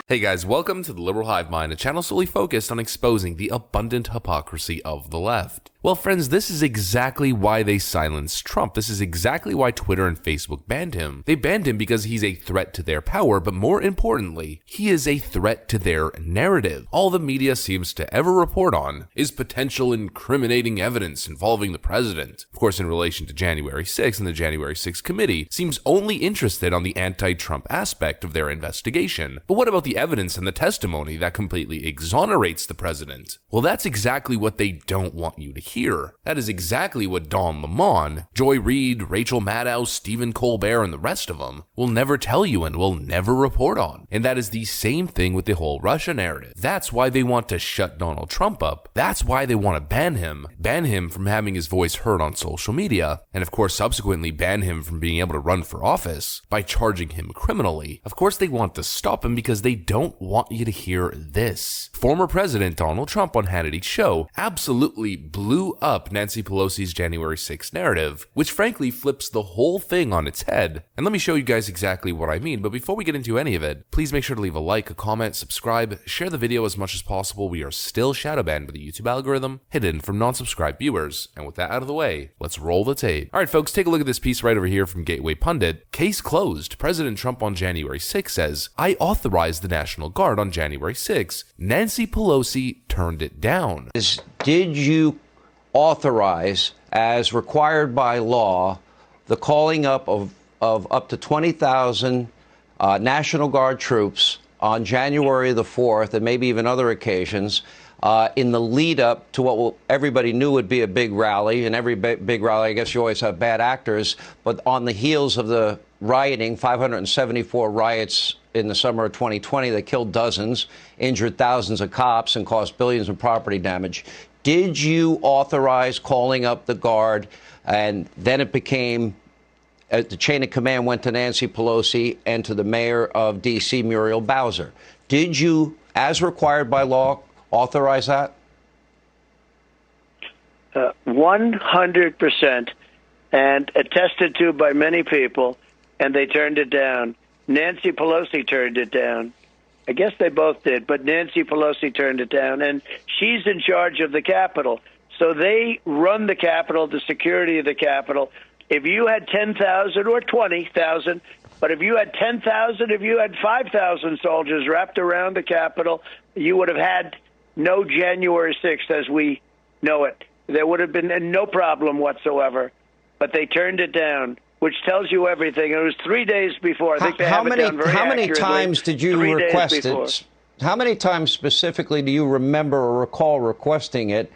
Hey guys, welcome to the Liberal Hive Mind, a channel solely focused on exposing the abundant hypocrisy of the left. Well friends, this is exactly why they silenced Trump. This is exactly why Twitter and Facebook banned him. They banned him because he's a threat to their power, but more importantly, he is a threat to their narrative. All the media seems to ever report on is potential incriminating evidence involving the president. Of course, in relation to January 6th and the January 6th committee, seems only interested on the anti-Trump aspect of their investigation. But what about the evidence and the testimony that completely exonerates the president? Well, that's exactly what they don't want you to hear. That is exactly what Don Lemon, Joy Reid, Rachel Maddow, Stephen Colbert, and the rest of them will never tell you and will never report on. And that is the same thing with the whole Russia narrative. That's why they want to shut Donald Trump up. That's why they want to ban him from having his voice heard on social media, and of course subsequently ban him from being able to run for office by charging him criminally. Of course they want to stop him because they don't want you to hear this. Former President Donald Trump on Hannity's show absolutely blew up Nancy Pelosi's January 6th narrative, which frankly flips the whole thing on its head. And let me show you guys exactly what I mean, but before we get into any of it, please make sure to leave a like, a comment, subscribe, share the video as much as possible. We are still shadow banned by the YouTube algorithm, hidden from non-subscribed viewers. And with that out of the way, let's roll the tape. Alright folks, take a look at this piece right over here from Gateway Pundit. Case closed. President Trump on January 6th says, I authorized the National Guard on January 6th. Nancy Pelosi turned it down. Did you authorize, as required by law, the calling up of up to 20,000 National Guard troops on January the 4th and maybe even other occasions in the lead up to what everybody knew would be a big rally? And every big rally, I guess you always have bad actors, but on the heels of the rioting, 574 riots in the summer of 2020 that killed dozens, injured thousands of cops, and caused billions in property damage. Did you authorize calling up the Guard? And then it became, the chain of command went to Nancy Pelosi and to the mayor of D.C., Muriel Bowser. Did you, as required by law, authorize that? 100%, and attested to by many people, and they turned it down. Nancy Pelosi turned it down. I guess they both did, but Nancy Pelosi turned it down, and she's in charge of the Capitol. So they run the Capitol, the security of the Capitol. If you had 10,000 or 20,000, but if you had 10,000, if you had 5,000 soldiers wrapped around the Capitol, you would have had no January 6th as we know it. There would have been no problem whatsoever, but they turned it down, which tells you everything. It was 3 days before. I think they have it down very How many accurately. times did you request it? How many times specifically do you remember or recall requesting it?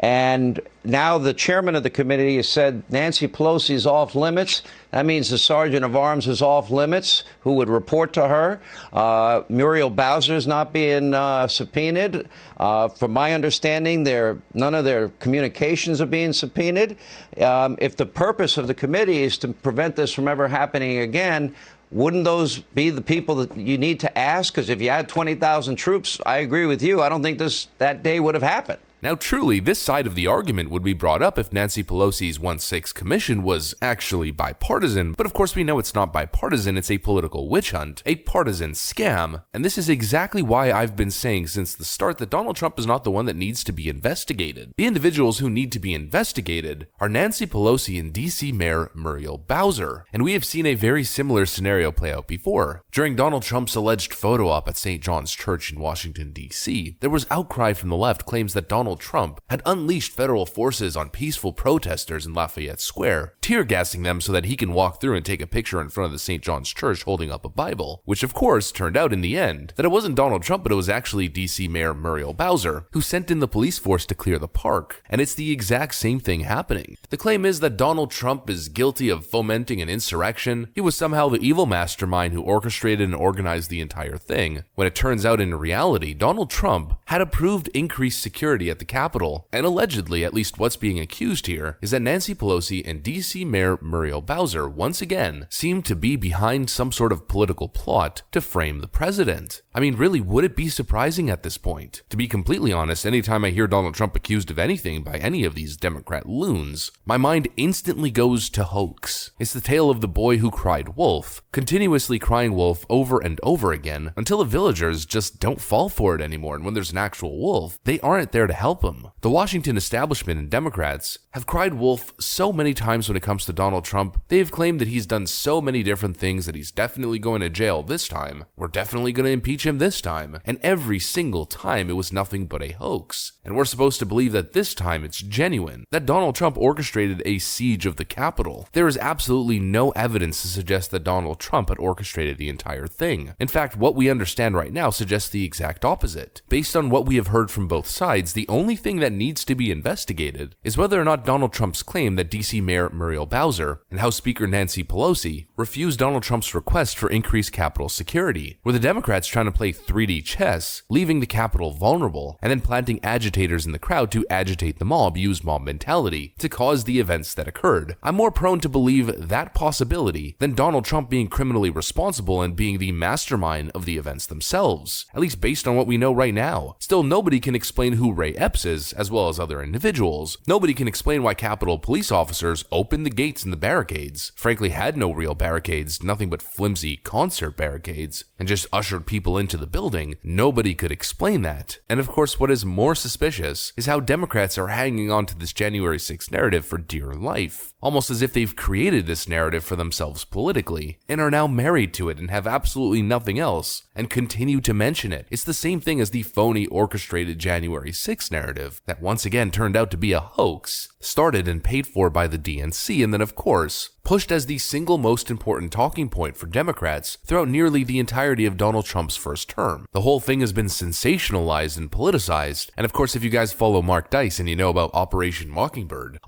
And now the chairman of the committee has said Nancy Pelosi is off limits. That means the sergeant of arms is off limits, who would report to her. Muriel Bowser is not being subpoenaed. From my understanding, none of their communications are being subpoenaed. If the purpose of the committee is to prevent this from ever happening again, wouldn't those be the people that you need to ask? Because if you had 20,000 troops, I agree with you. I don't think that day would have happened. Now truly, this side of the argument would be brought up if Nancy Pelosi's 1/6 commission was actually bipartisan, but of course we know it's not bipartisan, it's a political witch hunt, a partisan scam, and this is exactly why I've been saying since the start that Donald Trump is not the one that needs to be investigated. The individuals who need to be investigated are Nancy Pelosi and DC Mayor Muriel Bowser, and we have seen a very similar scenario play out before. During Donald Trump's alleged photo op at St. John's Church in Washington, D.C., there was outcry from the left, claims that Donald Trump had unleashed federal forces on peaceful protesters in Lafayette Square, tear gassing them so that he can walk through and take a picture in front of the St. John's Church holding up a Bible, which of course turned out in the end that it wasn't Donald Trump, but it was actually DC Mayor Muriel Bowser who sent in the police force to clear the park, and it's the exact same thing happening. The claim is that Donald Trump is guilty of fomenting an insurrection. He was somehow the evil mastermind who orchestrated and organized the entire thing, when it turns out in reality Donald Trump had approved increased security at the Capitol. And allegedly, at least what's being accused here, is that Nancy Pelosi and DC Mayor Muriel Bowser once again seem to be behind some sort of political plot to frame the president. I mean, really, would it be surprising at this point? To be completely honest, anytime I hear Donald Trump accused of anything by any of these Democrat loons, my mind instantly goes to hoax. It's the tale of the boy who cried wolf, continuously crying wolf over and over again until the villagers just don't fall for it anymore, and when there's an actual wolf, they aren't there to help him. The Washington establishment and Democrats have cried wolf so many times when it comes to Donald Trump. They have claimed that he's done so many different things, that he's definitely going to jail this time. We're definitely going to impeach him this time. And every single time it was nothing but a hoax. And we're supposed to believe that this time it's genuine, that Donald Trump orchestrated a siege of the Capitol. There is absolutely no evidence to suggest that Donald Trump had orchestrated the entire thing. In fact, what we understand right now suggests the exact opposite. Based on what we have heard from both sides, the only thing that needs to be investigated is whether or not Donald Trump's claim that DC Mayor Muriel Bowser and House Speaker Nancy Pelosi refused Donald Trump's request for increased Capitol security. Were the Democrats trying to play 3D chess, leaving the Capitol vulnerable, and then planting agitators in the crowd to agitate the mob, use mob mentality, to cause the events that occurred? I'm more prone to believe that possibility than Donald Trump being criminally responsible and being the mastermind of the events themselves, at least based on what we know right now. Still, nobody can explain who Ray Epps is, as well as other individuals. Nobody can explain why Capitol police officers opened the gates and the barricades, frankly had no real barricades, nothing but flimsy concert barricades, and just ushered people into the building. Nobody could explain that. And of course, what is more suspicious is how Democrats are hanging on to this January 6th narrative for dear life, almost as if they've created this narrative for themselves politically, and are now married to it and have absolutely nothing else, and continue to mention it. It's the same thing as the phony orchestrated January 6th narrative that once again turned out to be a hoax, started and paid for by the DNC, and then of course, pushed as the single most important talking point for Democrats throughout nearly the entirety of Donald Trump's first term. The whole thing has been sensationalized and politicized, and of course if you guys follow Mark Dice and you know about Operation Mockingbird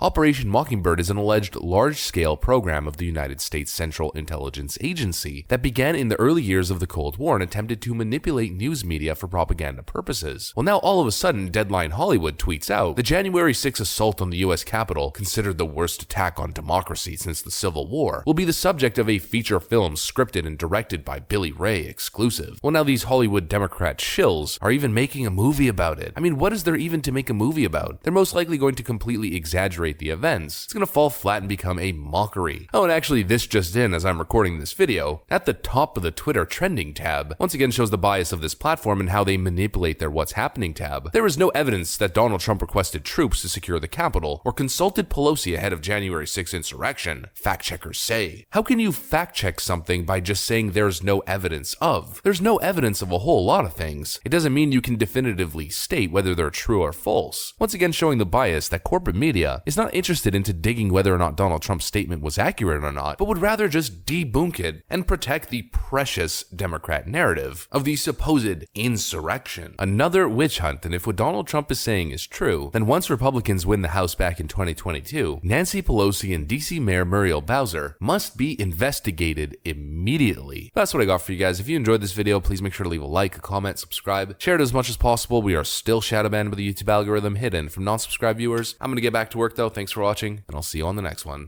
is an alleged large-scale program of the United States Central Intelligence Agency that began in the early years of the Cold War and attempted to manipulate news media for propaganda purposes. Well, now all of a sudden, Deadline Hollywood tweets out, the January 6th assault on the US Capitol, considered the worst attack on democracy since the Civil War, will be the subject of a feature film scripted and directed by Billy Ray exclusive. Well, now these Hollywood Democrat shills are even making a movie about it. I mean, what is there even to make a movie about? They're most likely going to completely exaggerate the events. It's going to fall flat and become a mockery. Oh, and actually this just in, as I'm recording this video, at the top of the Twitter trending tab, once again shows the bias of this platform and how they manipulate their What's Happening tab. There is no evidence that Donald Trump requested troops to secure the Capitol or consulted Pelosi ahead of January 6th insurrection. Fact checkers say. How can you fact check something by just saying there's no evidence of? There's no evidence of a whole lot of things. It doesn't mean you can definitively state whether they're true or false. Once again showing the bias that corporate media is not interested into digging whether or not Donald Trump's statement was accurate or not, but would rather just debunk it and protect the precious Democrat narrative of the supposed insurrection. Another witch hunt, and if what Donald Trump is saying is true, then once Republicans win the House back in 2022, Nancy Pelosi and DC Mayor Muriel Bowser must be investigated immediately. That's what I got for you guys. If you enjoyed this video, please make sure to leave a like, a comment, subscribe, share it as much as possible. We are still shadow banned by the YouTube algorithm, hidden from non-subscribed viewers. I'm going to get back to work though. Thanks for watching, and I'll see you on the next one.